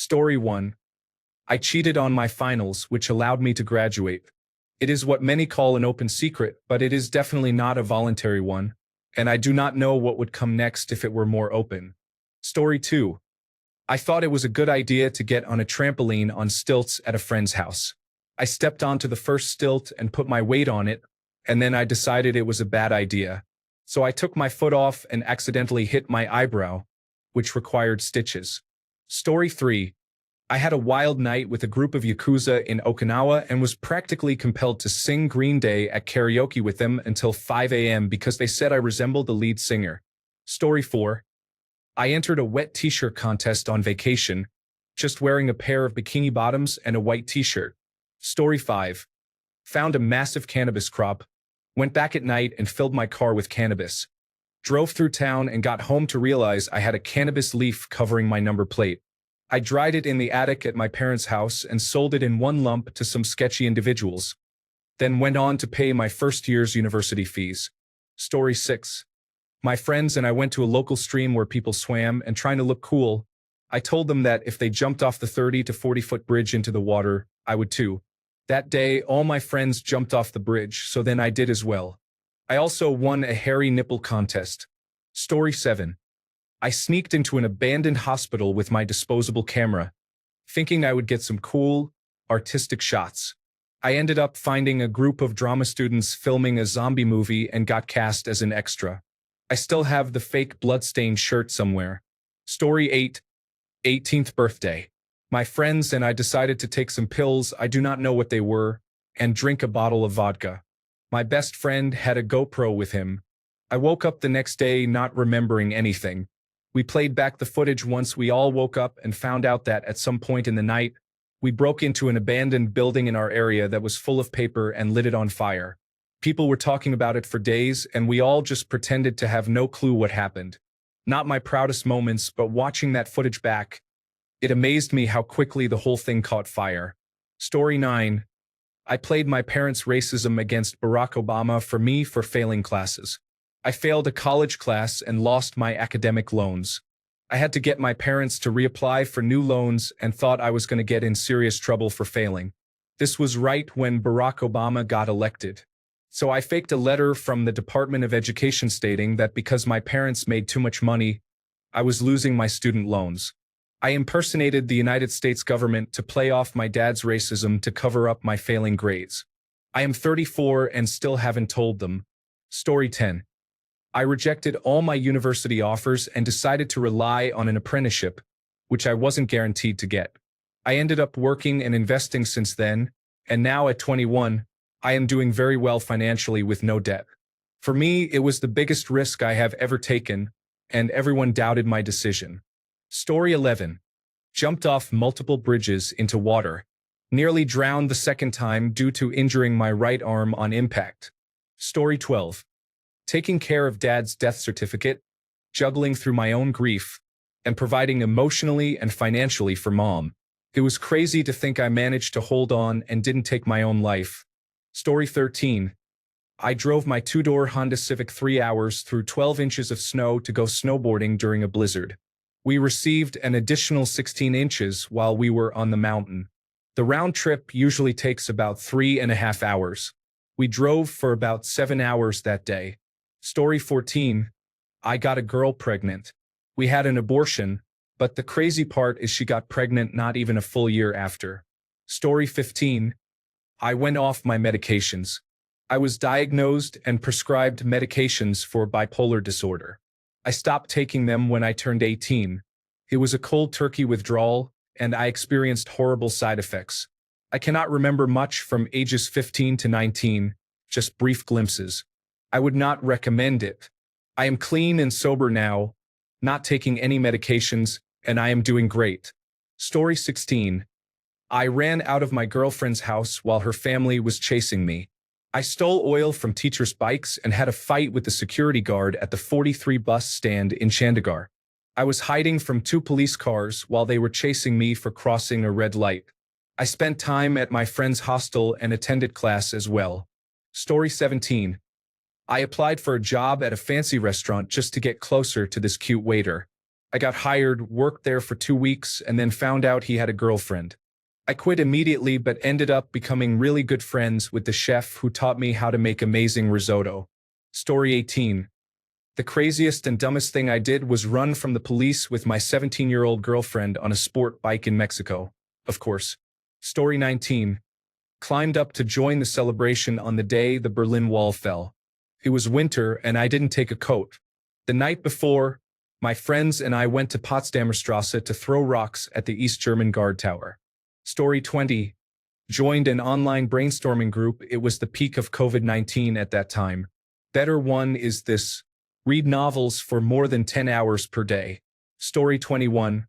Story 1. I cheated on my finals, which allowed me to graduate. It is what many call an open secret, but it is definitely not a voluntary one, and I do not know what would come next if it were more open. Story 2. I thought it was a good idea to get on a trampoline on stilts at a friend's house. I stepped onto the first stilt and put my weight on it, and then I decided it was a bad idea. So I took my foot off and accidentally hit my eyebrow, which required stitches. Story 3. I had a wild night with a group of Yakuza in Okinawa and was practically compelled to sing Green Day at karaoke with them until 5 a.m. because they said I resembled the lead singer. Story 4. I entered a wet t-shirt contest on vacation, just wearing a pair of bikini bottoms and a white t-shirt. Story 5. Found a massive cannabis crop, went back at night and filled my car with cannabis. Drove through town and got home to realize I had a cannabis leaf covering my number plate. I dried it in the attic at my parents' house and sold it in one lump to some sketchy individuals. Then went on to pay my first year's university fees. Story 6. My friends and I went to a local stream where people swam, and trying to look cool, I told them that if they jumped off the 30 to 40-foot bridge into the water, I would too. That day, all my friends jumped off the bridge, so then I did as well. I also won a hairy nipple contest. Story 7. I sneaked into an abandoned hospital with my disposable camera, thinking I would get some cool, artistic shots. I ended up finding a group of drama students filming a zombie movie and got cast as an extra. I still have the fake bloodstained shirt somewhere. Story 8. 18th birthday. My friends and I decided to take some pills, I do not know what they were, and drink a bottle of vodka. My best friend had a GoPro with him. I woke up the next day not remembering anything. We played back the footage once we all woke up and found out that at some point in the night, we broke into an abandoned building in our area that was full of paper and lit it on fire. People were talking about it for days, and we all just pretended to have no clue what happened. Not my proudest moments, but watching that footage back, it amazed me how quickly the whole thing caught fire. Story 9. I played my parents' racism against Barack Obama for failing classes. I failed a college class and lost my academic loans. I had to get my parents to reapply for new loans and thought I was going to get in serious trouble for failing. This was right when Barack Obama got elected. So I faked a letter from the Department of Education stating that because my parents made too much money, I was losing my student loans. I impersonated the United States government to play off my dad's racism to cover up my failing grades. I am 34 and still haven't told them. Story 10. I rejected all my university offers and decided to rely on an apprenticeship, which I wasn't guaranteed to get. I ended up working and investing since then, and now at 21, I am doing very well financially with no debt. For me, it was the biggest risk I have ever taken, and everyone doubted my decision. Story 11. Jumped off multiple bridges into water. Nearly drowned the second time due to injuring my right arm on impact. Story 12. Taking care of dad's death certificate, juggling through my own grief, and providing emotionally and financially for mom. It was crazy to think I managed to hold on and didn't take my own life. Story 13. I drove my two-door Honda Civic 3 hours through 12 inches of snow to go snowboarding during a blizzard. We received an additional 16 inches while we were on the mountain. The round trip usually takes about 3.5 hours. We drove for about 7 hours that day. Story 14. I got a girl pregnant. We had an abortion, but the crazy part is she got pregnant not even a full year after. Story 15. I went off my medications. I was diagnosed and prescribed medications for bipolar disorder. I stopped taking them when I turned 18. It was a cold turkey withdrawal, and I experienced horrible side effects. I cannot remember much from ages 15 to 19, just brief glimpses. I would not recommend it. I am clean and sober now, not taking any medications, and I am doing great. Story 16. I ran out of my girlfriend's house while her family was chasing me. I stole oil from teachers' bikes and had a fight with the security guard at the 43 bus stand in Chandigarh. I was hiding from 2 police cars while they were chasing me for crossing a red light. I spent time at my friend's hostel and attended class as well. Story 17. I applied for a job at a fancy restaurant just to get closer to this cute waiter. I got hired, worked there for 2 weeks, and then found out he had a girlfriend. I quit immediately but ended up becoming really good friends with the chef who taught me how to make amazing risotto. Story 18. The craziest and dumbest thing I did was run from the police with my 17-year-old girlfriend on a sport bike in Mexico. Of course. Story 19. Climbed up to join the celebration on the day the Berlin Wall fell. It was winter and I didn't take a coat. The night before, my friends and I went to Potsdamer Straße to throw rocks at the East German Guard Tower. Story 20. Joined an online brainstorming group. It was the peak of COVID-19 at that time. Better one is this. Read novels for more than 10 hours per day. Story 21.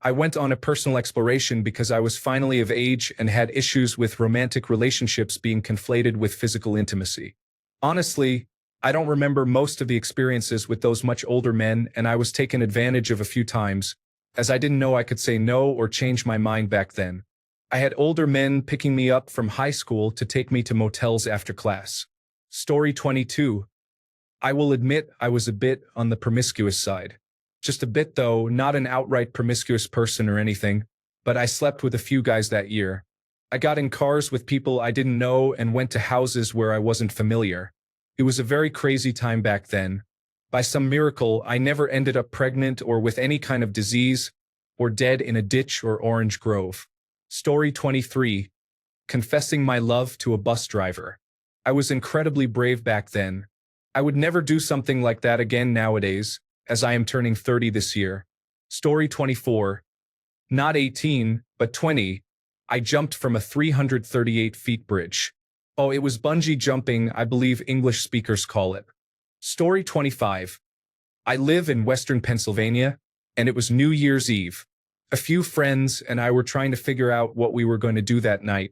I went on a personal exploration because I was finally of age and had issues with romantic relationships being conflated with physical intimacy. Honestly, I don't remember most of the experiences with those much older men, and I was taken advantage of a few times, as I didn't know I could say no or change my mind back then. I had older men picking me up from high school to take me to motels after class. Story 22. I will admit I was a bit on the promiscuous side. Just a bit though, not an outright promiscuous person or anything, but I slept with a few guys that year. I got in cars with people I didn't know and went to houses where I wasn't familiar. It was a very crazy time back then. By some miracle, I never ended up pregnant or with any kind of disease, or dead in a ditch or orange grove. Story 23. Confessing my love to a bus driver. I was incredibly brave back then. I would never do something like that again nowadays, as I am turning 30 this year. Story 24. Not 18, but 20. I jumped from a 338 feet bridge. Oh, it was bungee jumping, I believe English speakers call it. Story 25. I live in Western Pennsylvania, and it was New Year's Eve. A few friends and I were trying to figure out what we were going to do that night.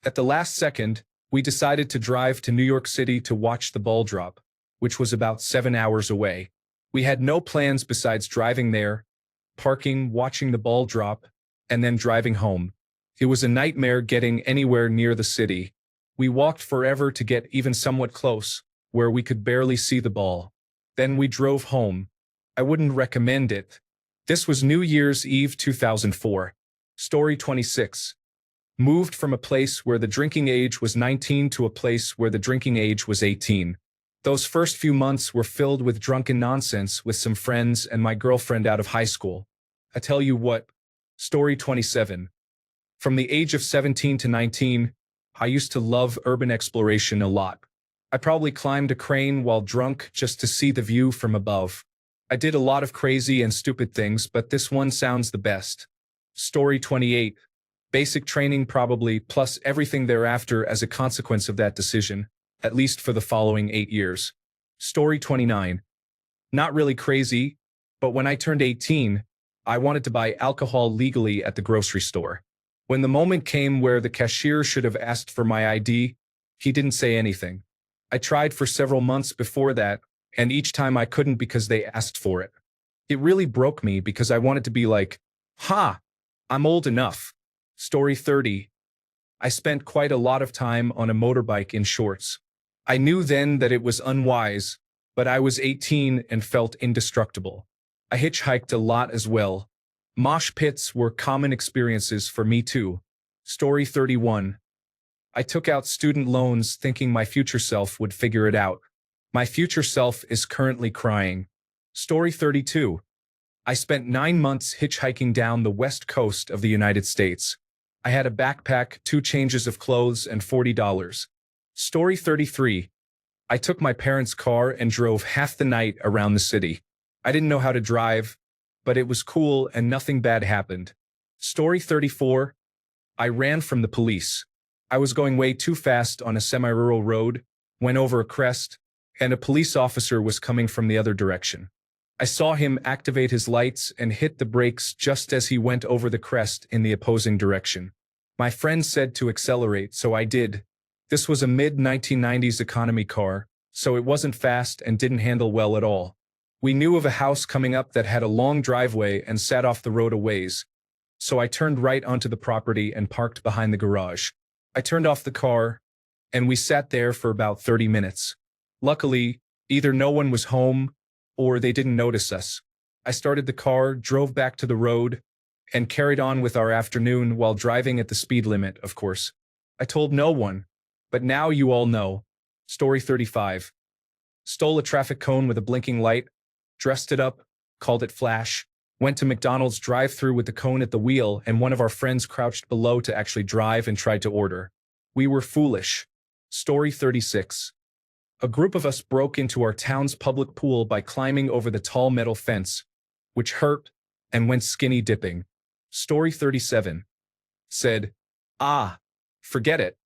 At the last second, we decided to drive to New York City to watch the ball drop, which was about 7 hours away. We had no plans besides driving there, parking, watching the ball drop, and then driving home. It was a nightmare getting anywhere near the city. We walked forever to get even somewhat close, where we could barely see the ball. Then we drove home. I wouldn't recommend it. This was New Year's Eve 2004. Story 26. Moved from a place where the drinking age was 19 to a place where the drinking age was 18. Those first few months were filled with drunken nonsense with some friends and my girlfriend out of high school. I tell you what. Story 27. From the age of 17 to 19, I used to love urban exploration a lot. I probably climbed a crane while drunk just to see the view from above. I did a lot of crazy and stupid things, but this one sounds the best. Story 28. Basic training probably, plus everything thereafter as a consequence of that decision, at least for the following 8 years. Story 29. Not really crazy, but when I turned 18, I wanted to buy alcohol legally at the grocery store. When the moment came where the cashier should have asked for my ID, he didn't say anything. I tried for several months before that, and each time I couldn't because they asked for it. It really broke me because I wanted to be like, ha, I'm old enough. Story 30. I spent quite a lot of time on a motorbike in shorts. I knew then that it was unwise, but I was 18 and felt indestructible. I hitchhiked a lot as well. Mosh pits were common experiences for me too. Story 31. I took out student loans thinking my future self would figure it out. My future self is currently crying. Story 32. I spent 9 months hitchhiking down the west coast of the United States. I had a backpack, 2 changes of clothes, and $40. Story 33. I took my parents' car and drove half the night around the city. I didn't know how to drive, but it was cool and nothing bad happened. Story 34. I ran from the police. I was going way too fast on a semi-rural road, went over a crest, and a police officer was coming from the other direction. I saw him activate his lights and hit the brakes just as he went over the crest in the opposing direction. My friend said to accelerate, so I did. This was a mid-1990s economy car, so it wasn't fast and didn't handle well at all. We knew of a house coming up that had a long driveway and sat off the road a ways, so I turned right onto the property and parked behind the garage. I turned off the car, and we sat there for about 30 minutes. Luckily, either no one was home, or they didn't notice us. I started the car, drove back to the road, and carried on with our afternoon while driving at the speed limit, of course. I told no one, but now you all know. Story 35. Stole a traffic cone with a blinking light, dressed it up, called it Flash, went to McDonald's drive-thru with the cone at the wheel, and one of our friends crouched below to actually drive and tried to order. We were foolish. Story 36. A group of us broke into our town's public pool by climbing over the tall metal fence, which hurt, and went skinny dipping. Story 37. Said, forget it.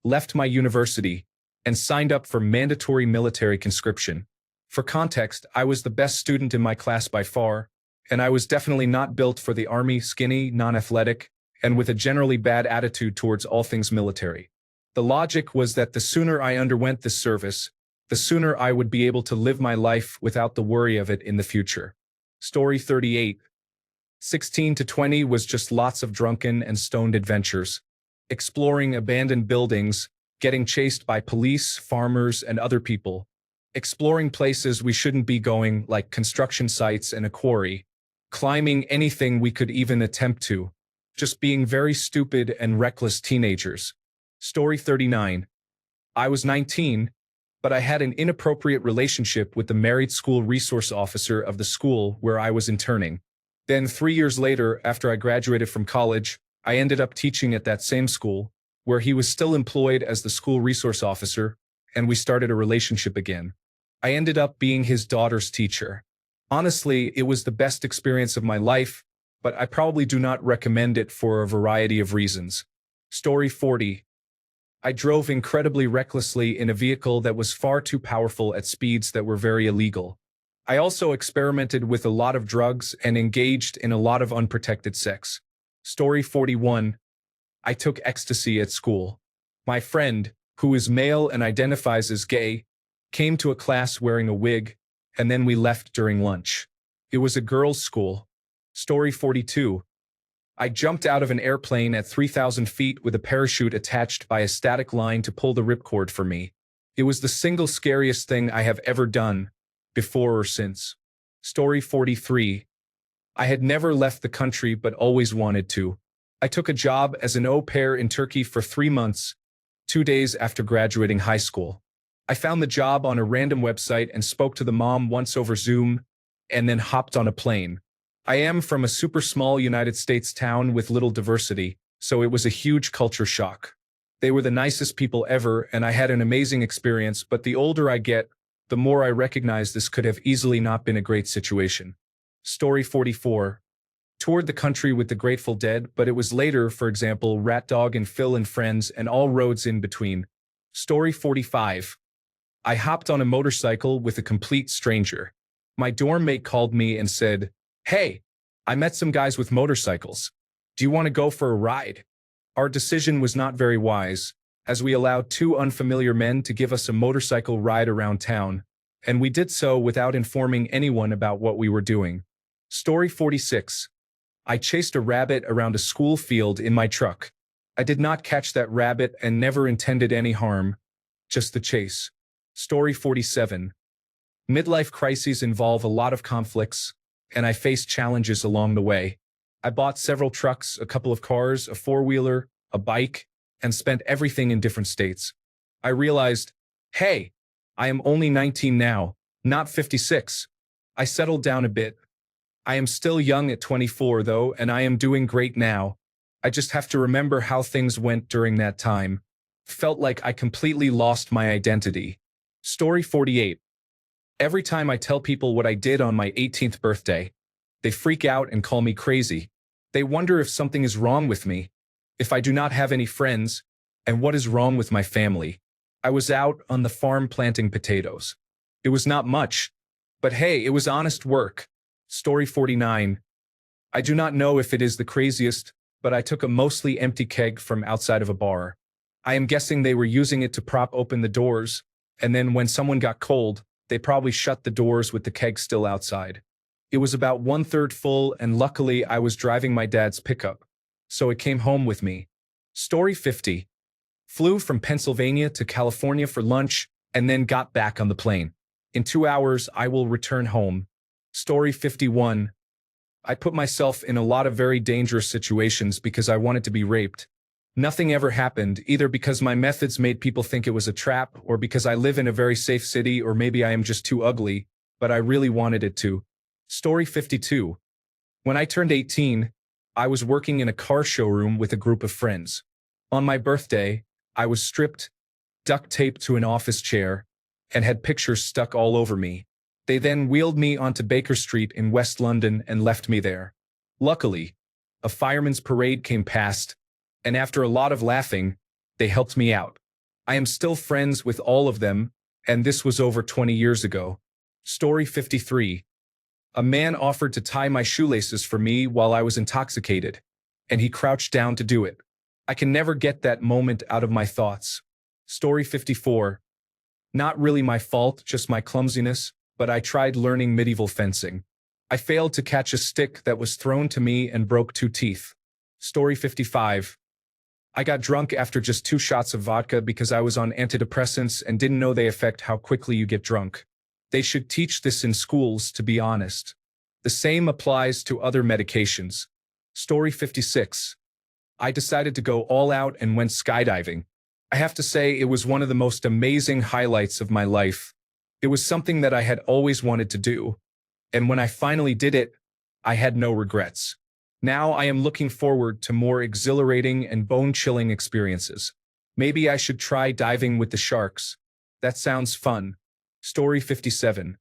Left my university, and signed up for mandatory military conscription. For context, I was the best student in my class by far, and I was definitely not built for the army, skinny, non-athletic, and with a generally bad attitude towards all things military. The logic was that the sooner I underwent this service, the sooner I would be able to live my life without the worry of it in the future. Story 38. 16 to 20 was just lots of drunken and stoned adventures. Exploring abandoned buildings, getting chased by police, farmers, and other people. Exploring places we shouldn't be going, like construction sites and a quarry. Climbing anything we could even attempt to. Just being very stupid and reckless teenagers. Story 39. I was 19, but I had an inappropriate relationship with the married school resource officer of the school where I was interning. Then 3 years later, after I graduated from college, I ended up teaching at that same school, where he was still employed as the school resource officer, and we started a relationship again. I ended up being his daughter's teacher. Honestly, it was the best experience of my life, but I probably do not recommend it for a variety of reasons. Story 40. I drove incredibly recklessly in a vehicle that was far too powerful at speeds that were very illegal. I also experimented with a lot of drugs and engaged in a lot of unprotected sex. Story 41. I took ecstasy at school. My friend, who is male and identifies as gay, came to a class wearing a wig, and then we left during lunch. It was a girls' school. Story 42. I jumped out of an airplane at 3,000 feet with a parachute attached by a static line to pull the ripcord for me. It was the single scariest thing I have ever done, before or since. Story 43. I had never left the country but always wanted to. I took a job as an au pair in Turkey for 3 months, 2 days after graduating high school. I found the job on a random website and spoke to the mom once over Zoom, and then hopped on a plane. I am from a super small United States town with little diversity, so it was a huge culture shock. They were the nicest people ever, and I had an amazing experience, but the older I get, the more I recognize this could have easily not been a great situation. Story 44. Toured the country with the Grateful Dead, but it was later, for example, Rat Dog and Phil and Friends and all roads in between. Story 45. I hopped on a motorcycle with a complete stranger. My dorm mate called me and said, "Hey, I met some guys with motorcycles. Do you want to go for a ride?" Our decision was not very wise, as we allowed 2 unfamiliar men to give us a motorcycle ride around town, and we did so without informing anyone about what we were doing. Story 46. I chased a rabbit around a school field in my truck. I did not catch that rabbit and never intended any harm, just the chase. Story 47. Midlife crises involve a lot of conflicts, and I faced challenges along the way. I bought several trucks, a couple of cars, a four-wheeler, a bike, and spent everything in different states. I realized, hey, I am only 19 now, not 56. I settled down a bit. I am still young at 24 though, and I am doing great now. I just have to remember how things went during that time. Felt like I completely lost my identity. Story 48. Every time I tell people what I did on my 18th birthday, they freak out and call me crazy. They wonder if something is wrong with me, if I do not have any friends, and what is wrong with my family. I was out on the farm planting potatoes. It was not much, but hey, it was honest work. Story 49. I do not know if it is the craziest, but I took a mostly empty keg from outside of a bar. I am guessing they were using it to prop open the doors, and then when someone got cold, they probably shut the doors with the keg still outside. It was about 1/3 full, and luckily I was driving my dad's pickup, so it came home with me. Story 50. Flew from Pennsylvania to California for lunch, and then got back on the plane. In 2 hours, I will return home. Story 51. I put myself in a lot of very dangerous situations because I wanted to be raped. Nothing ever happened, either because my methods made people think it was a trap, or because I live in a very safe city, or maybe I am just too ugly, but I really wanted it to. Story 52. When I turned 18, I was working in a car showroom with a group of friends. On my birthday, I was stripped, duct taped to an office chair, and had pictures stuck all over me. They then wheeled me onto Baker Street in West London and left me there. Luckily, a fireman's parade came past, and after a lot of laughing, they helped me out. I am still friends with all of them, and this was over 20 years ago. Story 53. A man offered to tie my shoelaces for me while I was intoxicated, and he crouched down to do it. I can never get that moment out of my thoughts. Story 54. Not really my fault, just my clumsiness, but I tried learning medieval fencing. I failed to catch a stick that was thrown to me and broke 2 teeth. Story 55. I got drunk after just 2 shots of vodka because I was on antidepressants and didn't know they affect how quickly you get drunk. They should teach this in schools, to be honest. The same applies to other medications. Story 56. I decided to go all out and went skydiving. I have to say it was one of the most amazing highlights of my life. It was something that I had always wanted to do. And when I finally did it, I had no regrets. Now I am looking forward to more exhilarating and bone-chilling experiences. Maybe I should try diving with the sharks. That sounds fun. Story 57.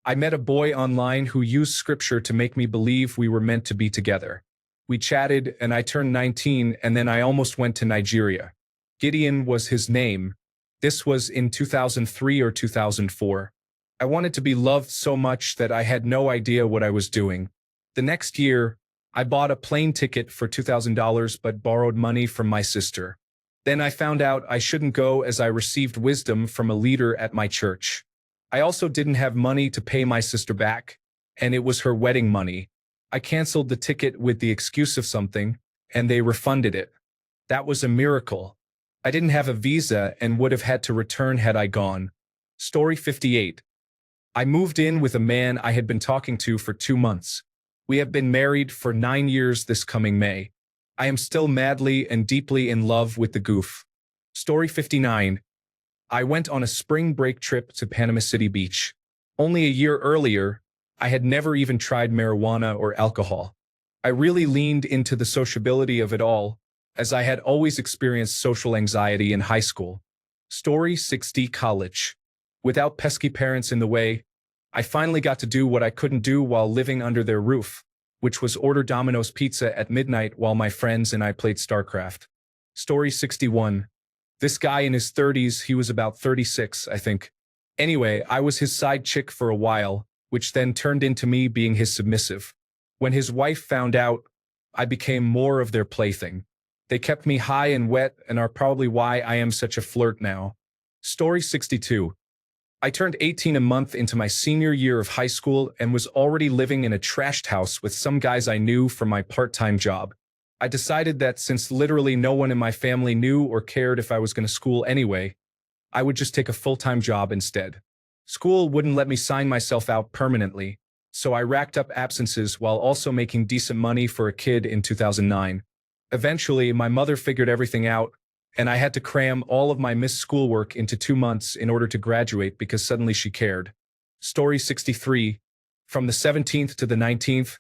I met a boy online who used scripture to make me believe we were meant to be together. We chatted and I turned 19 and then I almost went to Nigeria. Gideon was his name. This was in 2003 or 2004. I wanted to be loved so much that I had no idea what I was doing. The next year, I bought a plane ticket for $2,000 but borrowed money from my sister. Then I found out I shouldn't go as I received wisdom from a leader at my church. I also didn't have money to pay my sister back, and it was her wedding money. I canceled the ticket with the excuse of something, and they refunded it. That was a miracle. I didn't have a visa and would have had to return had I gone. Story 58. I moved in with a man I had been talking to for 2 months. We have been married for 9 years this coming May. I am still madly and deeply in love with the goof. Story 59. I went on a spring break trip to Panama City Beach. Only a year earlier, I had never even tried marijuana or alcohol. I really leaned into the sociability of it all, as I had always experienced social anxiety in high school. Story 60. College. Without pesky parents in the way, I finally got to do what I couldn't do while living under their roof, which was order Domino's pizza at midnight while my friends and I played StarCraft. Story 61. This guy in his 30s, he was about 36, I think. Anyway, I was his side chick for a while, which then turned into me being his submissive. When his wife found out, I became more of their plaything. They kept me high and wet and are probably why I am such a flirt now. Story 62. I turned 18 a month into my senior year of high school and was already living in a trashed house with some guys I knew from my part-time job. I decided that since literally no one in my family knew or cared if I was going to school anyway, I would just take a full-time job instead. School wouldn't let me sign myself out permanently, so I racked up absences while also making decent money for a kid in 2009. Eventually, my mother figured everything out, and I had to cram all of my missed schoolwork into 2 months in order to graduate because suddenly she cared. Story 63. From the 17th to the 19th,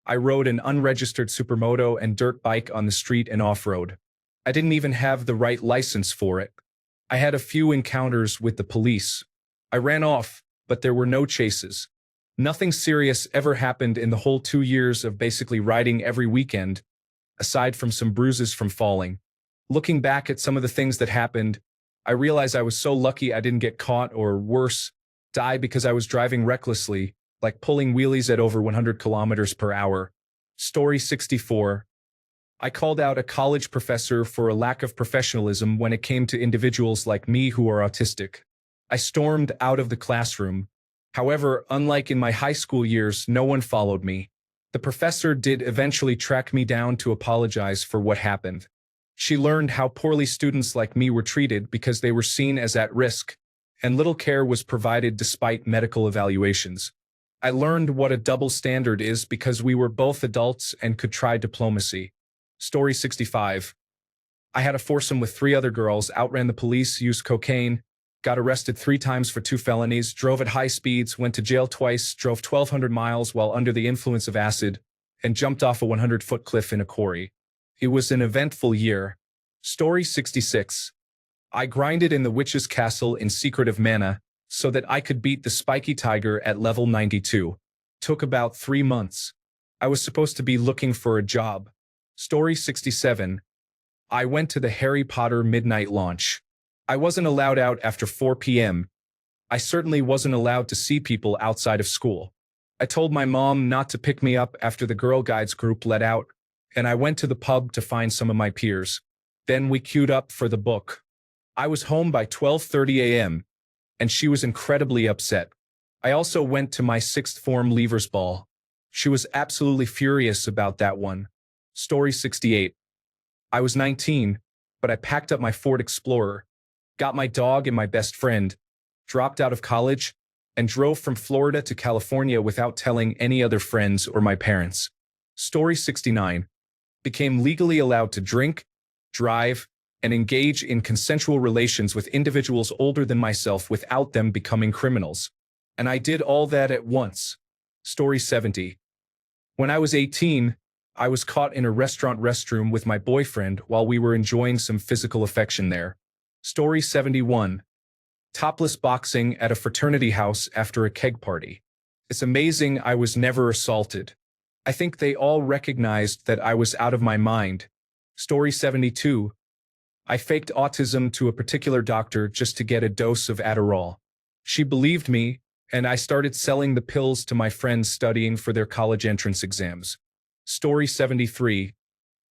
I rode an unregistered supermoto and dirt bike on the street and off-road. I didn't even have the right license for it. I had a few encounters with the police. I ran off, but there were no chases. Nothing serious ever happened in the whole 2 years of basically riding every weekend, aside from some bruises from falling. Looking back at some of the things that happened, I realized I was so lucky I didn't get caught or, worse, die because I was driving recklessly, like pulling wheelies at over 100 kilometers per hour. Story 64. I called out a college professor for a lack of professionalism when it came to individuals like me who are autistic. I stormed out of the classroom. However, unlike in my high school years, no one followed me. The professor did eventually track me down to apologize for what happened. She learned how poorly students like me were treated because they were seen as at risk, and little care was provided despite medical evaluations. I learned what a double standard is because we were both adults and could try diplomacy. Story 65. I had a foursome with three other girls, outran the police, used cocaine, got arrested 3 times for 2 felonies, drove at high speeds, went to jail twice, drove 1,200 miles while under the influence of acid, and jumped off a 100-foot cliff in a quarry. It was an eventful year. Story 66. I grinded in the witch's castle in Secret of Mana so that I could beat the spiky tiger at level 92. Took about 3 months. I was supposed to be looking for a job. Story 67. I went to the Harry Potter midnight launch. I wasn't allowed out after 4 p.m. I certainly wasn't allowed to see people outside of school. I told my mom not to pick me up after the Girl Guides group let out, and I went to the pub to find some of my peers. Then we queued up for the book. I was home by 12:30 a.m., and she was incredibly upset. I also went to my 6th form leavers ball. She was absolutely furious about that one. Story 68. I was 19, but I packed up my Ford Explorer, got my dog and my best friend, dropped out of college, and drove from Florida to California without telling any other friends or my parents. Story 69. Became legally allowed to drink, drive, and engage in consensual relations with individuals older than myself without them becoming criminals. And I did all that at once. Story 70. When I was 18, I was caught in a restaurant restroom with my boyfriend while we were enjoying some physical affection there. Story 71. Topless boxing at a fraternity house after a keg party. It's amazing I was never assaulted. I think they all recognized that I was out of my mind. Story 72. I faked autism to a particular doctor just to get a dose of Adderall. She believed me, and I started selling the pills to my friends studying for their college entrance exams. Story 73.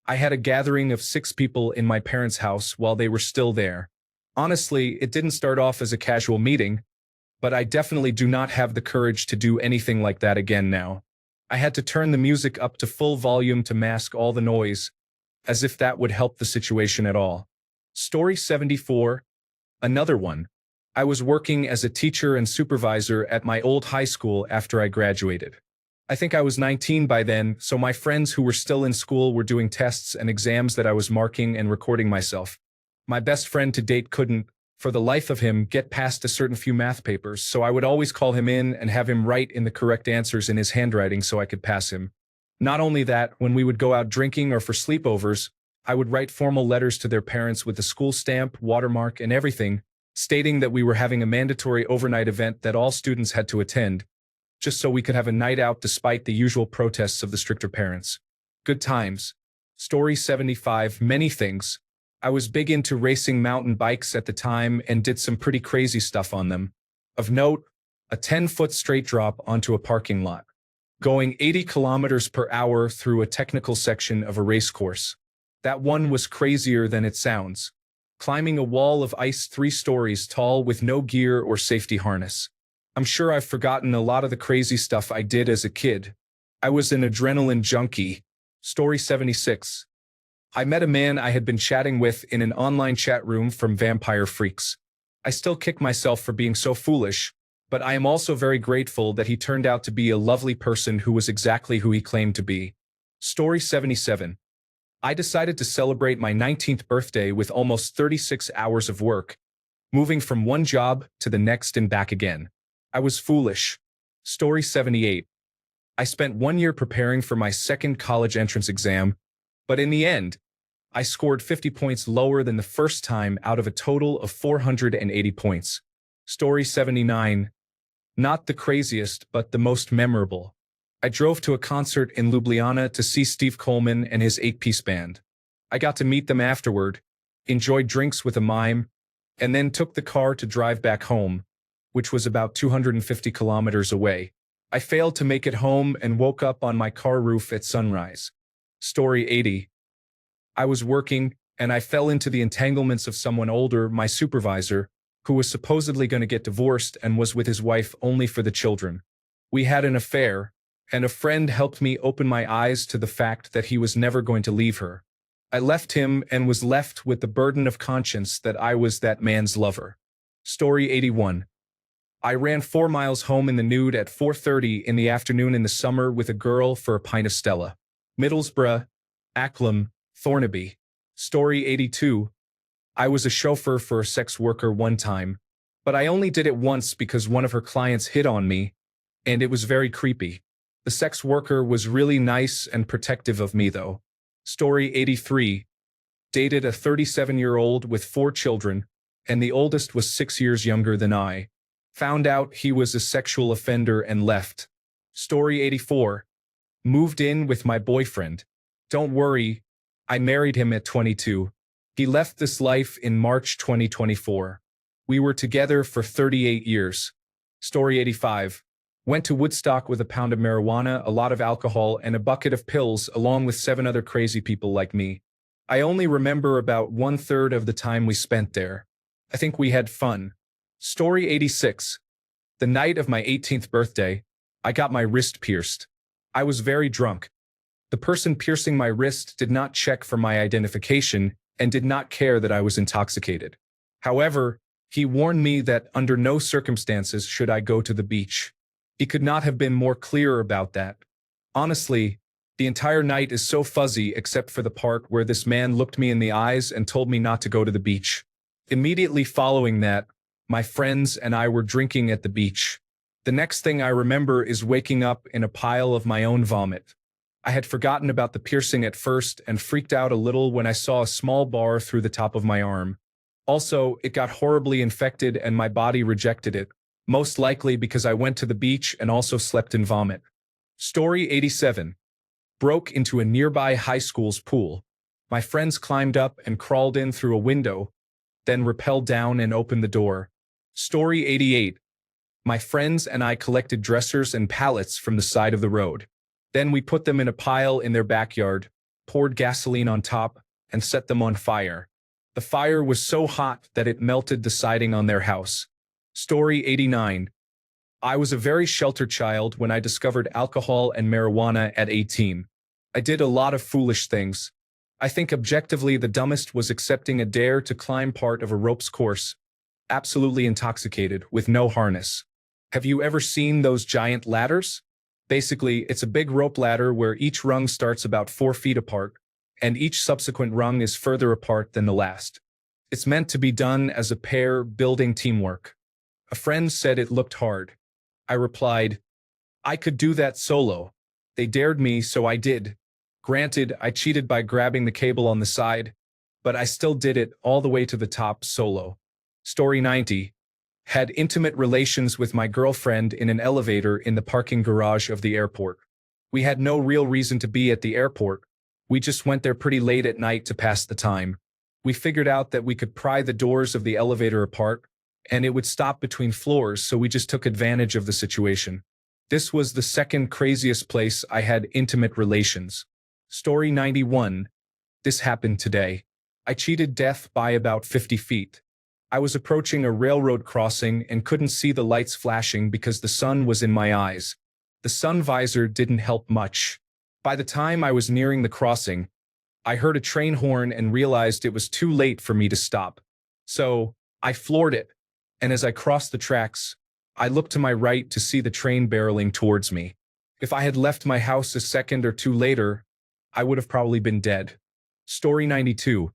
I had a gathering of 6 people in my parents' house while they were still there. Honestly, it didn't start off as a casual meeting, but I definitely do not have the courage to do anything like that again now. I had to turn the music up to full volume to mask all the noise, as if that would help the situation at all. Story 74. Another one. I was working as a teacher and supervisor at my old high school after I graduated. I think I was 19 by then, so my friends who were still in school were doing tests and exams that I was marking and recording myself. My best friend to date couldn't, for the life of him, get past a certain few math papers, so I would always call him in and have him write in the correct answers in his handwriting so I could pass him. Not only that, when we would go out drinking or for sleepovers, I would write formal letters to their parents with the school stamp, watermark, and everything, stating that we were having a mandatory overnight event that all students had to attend, just so we could have a night out despite the usual protests of the stricter parents. Good times. Story 75. Many things. I was big into racing mountain bikes at the time and did some pretty crazy stuff on them. Of note, a 10-foot straight drop onto a parking lot. Going 80 kilometers per hour through a technical section of a race course. That one was crazier than it sounds. Climbing a wall of ice 3 stories tall with no gear or safety harness. I'm sure I've forgotten a lot of the crazy stuff I did as a kid. I was an adrenaline junkie. Story 76. I met a man I had been chatting with in an online chat room from Vampire Freaks. I still kick myself for being so foolish, but I am also very grateful that he turned out to be a lovely person who was exactly who he claimed to be. Story 77. I decided to celebrate my 19th birthday with almost 36 hours of work, moving from one job to the next and back again. I was foolish. Story 78. I spent 1 year preparing for my second college entrance exam, but in the end, I scored 50 points lower than the first time out of a total of 480 points. Story 79. Not the craziest, but the most memorable. I drove to a concert in Ljubljana to see Steve Coleman and his 8-piece band. I got to meet them afterward, enjoyed drinks with a mime, and then took the car to drive back home, which was about 250 kilometers away. I failed to make it home and woke up on my car roof at sunrise. Story 80. I was working, and I fell into the entanglements of someone older, my supervisor, who was supposedly going to get divorced and was with his wife only for the children. We had an affair, and a friend helped me open my eyes to the fact that he was never going to leave her. I left him and was left with the burden of conscience that I was that man's lover. Story 81. I ran 4 miles home in the nude at 4:30 in the afternoon in the summer with a girl for a pint of Stella. Middlesbrough, Acklam, Thornaby. Story 82. I was a chauffeur for a sex worker one time, but I only did it once because one of her clients hit on me, and it was very creepy. The sex worker was really nice and protective of me though. Story 83. Dated a 37-year-old with 4 children, and the oldest was 6 years younger than I. Found out he was a sexual offender and left. Story 84. Moved in with my boyfriend. Don't worry, I married him at 22. He left this life in March 2024. We were together for 38 years. Story 85. Went to Woodstock with a pound of marijuana, a lot of alcohol, and a bucket of pills, along with 7 other crazy people like me. I only remember about 1/3 of the time we spent there. I think we had fun. Story 86. The night of my 18th birthday, I got my wrist pierced. I was very drunk. The person piercing my wrist did not check for my identification and did not care that I was intoxicated. However, he warned me that under no circumstances should I go to the beach. He could not have been more clear about that. Honestly, the entire night is so fuzzy except for the part where this man looked me in the eyes and told me not to go to the beach. Immediately following that, my friends and I were drinking at the beach. The next thing I remember is waking up in a pile of my own vomit. I had forgotten about the piercing at first and freaked out a little when I saw a small bar through the top of my arm. Also, it got horribly infected and my body rejected it, most likely because I went to the beach and also slept in vomit. Story 87. Broke into a nearby high school's pool. My friends climbed up and crawled in through a window, then rappelled down and opened the door. Story 88. My friends and I collected dressers and pallets from the side of the road. Then we put them in a pile in their backyard, poured gasoline on top, and set them on fire. The fire was so hot that it melted the siding on their house. Story 89. I was a very sheltered child when I discovered alcohol and marijuana at 18. I did a lot of foolish things. I think objectively the dumbest was accepting a dare to climb part of a ropes course, absolutely intoxicated, with no harness. Have you ever seen those giant ladders? Basically, it's a big rope ladder where each rung starts about 4 feet apart, and each subsequent rung is further apart than the last. It's meant to be done as a pair, building teamwork. A friend said it looked hard. I replied, I could do that solo. They dared me, so I did. Granted, I cheated by grabbing the cable on the side, but I still did it all the way to the top solo. Story 90. Had intimate relations with my girlfriend in an elevator in the parking garage of the airport. We had no real reason to be at the airport. We just went there pretty late at night to pass the time. We figured out that we could pry the doors of the elevator apart, and it would stop between floors, so we just took advantage of the situation. This was the second craziest place I had intimate relations. Story 91. This happened today. I cheated death by about 50 feet. I was approaching a railroad crossing and couldn't see the lights flashing because the sun was in my eyes. The sun visor didn't help much. By the time I was nearing the crossing, I heard a train horn and realized it was too late for me to stop. So, I floored it, and as I crossed the tracks, I looked to my right to see the train barreling towards me. If I had left my house a second or two later, I would have probably been dead. Story 92.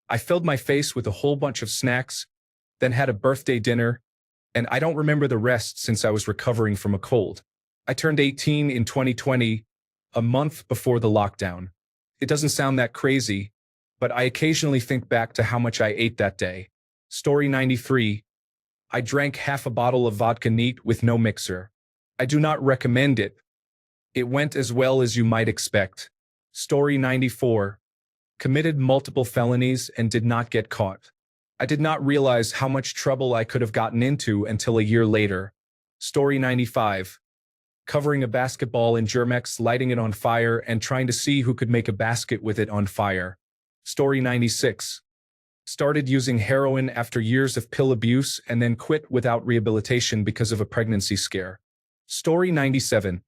I filled my face with a whole bunch of snacks, then had a birthday dinner, and I don't remember the rest since I was recovering from a cold. I turned 18 in 2020, a month before the lockdown. It doesn't sound that crazy, but I occasionally think back to how much I ate that day. Story 93. I drank half a bottle of vodka neat with no mixer. I do not recommend it. It went as well as you might expect. Story 94. Committed multiple felonies and did not get caught. I did not realize how much trouble I could have gotten into until a year later. Story 95. Covering a basketball in Germex, lighting it on fire, and trying to see who could make a basket with it on fire. Story 96. Started using heroin after years of pill abuse and then quit without rehabilitation because of a pregnancy scare. Story 97.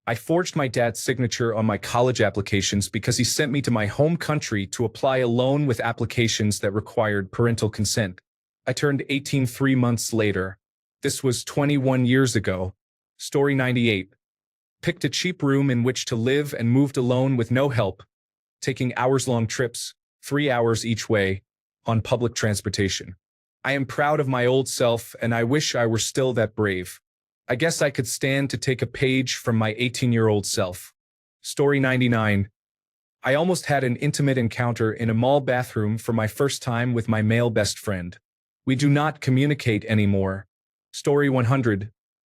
I forged my dad's signature on my college applications because he sent me to my home country to apply a loan with applications that required parental consent. I turned 18 3 months later. This was 21 years ago. Story 98. Picked a cheap room in which to live and moved alone with no help, taking hours-long trips, 3 hours each way, on public transportation. I am proud of my old self and I wish I were still that brave. I guess I could stand to take a page from my 18-year-old self. Story 99. I almost had an intimate encounter in a mall bathroom for my first time with my male best friend. We do not communicate anymore. Story 100.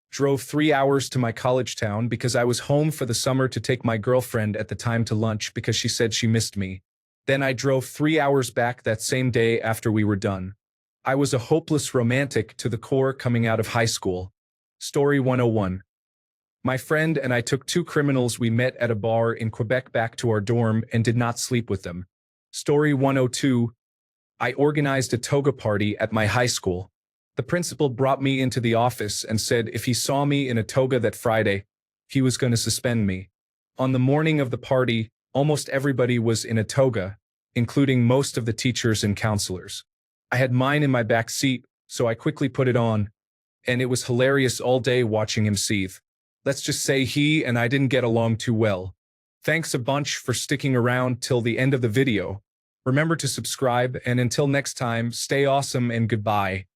Drove 3 hours to my college town because I was home for the summer to take my girlfriend at the time to lunch because she said she missed me. Then I drove 3 hours back that same day after we were done. I was a hopeless romantic to the core coming out of high school. Story 101. My friend and I took 2 criminals we met at a bar in Quebec back to our dorm and did not sleep with them. Story 102. I organized a toga party at my high school. The principal brought me into the office and said if he saw me in a toga that Friday, he was going to suspend me. On the morning of the party, almost everybody was in a toga, including most of the teachers and counselors. I had mine in my back seat, so I quickly put it on, and it was hilarious all day watching him seethe. Let's just say he and I didn't get along too well. Thanks a bunch for sticking around till the end of the video. Remember to subscribe, and until next time, stay awesome and goodbye.